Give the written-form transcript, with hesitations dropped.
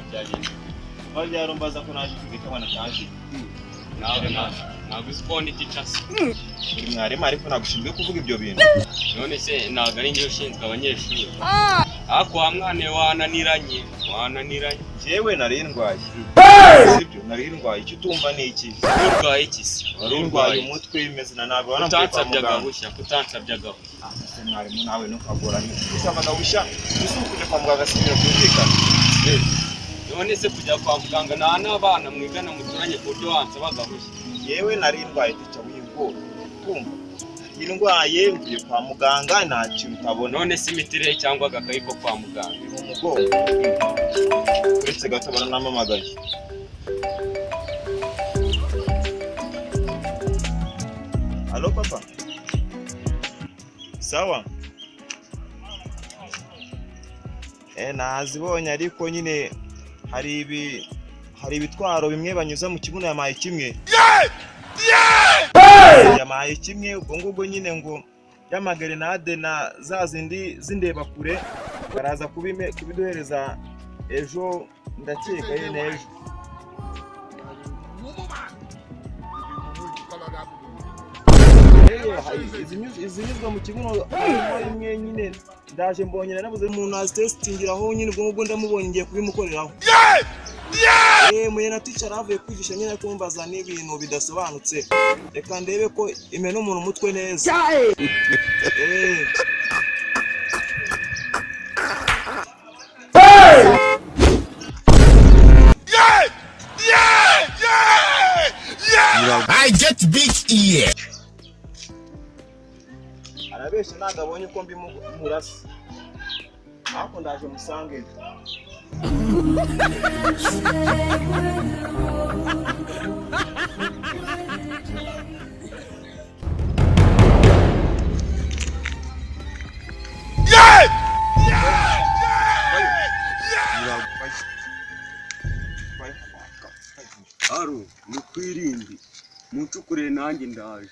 byagenda bajya rumbaza ko naje kugita mwana cyaje ntabwo uzi teachers uri mwarimu ariko nagushinzwe kuvuga ibyo bintu none se ntabwo ari njye ushinzwe abanyeshuri ako mwana wananiranye jewe nari ndwaye sibyo nari ndwaye icyo utumva ni iki urwaye iki se wari ndwaye umutwe imeze na nabi utansabyaga gushya mwarimu nawe ntukagorane usavaga gushya usukuje kwa muganga sibyo byumvikana none se kujya kwa muganga nta n'abana mwigana muturanye ku buryo wansabaga gushya yewe nari ndwaye tica w'imvura kumva indwaye mvuye kwa muganga nta kintu utabona none se imitire cyangwa agakayi ko kwa muganga mu mugongo uretse gato baranamamagaye Allo papa sawa nazibonye ariko nyine hari ibitwaro bimwe banyuza mu kibuno yamaye kimwe yamaye kimwe ubwo ngubwo nyine ngo y'amagerenade na za zindi zindeba kure baraza kubiduhereza ejo ndakeka yene ejo izinyuzwa mu kibuno imwe nyine ndaje mbonye narabuze umuntu azitestingira aho nyine ubwo ngubwo ndamubonye ngiye kubimukoreraho muye na teacher avuye kwigisha nyine kumbaza n'ibintu bidasobanutse reka ndebe ko imena umuntu umutwe neza I get big ear. Arabeshe nagabonye ko mbimurasa ako ndaje musange Aru mukwirindi mucukure nanjye ndaje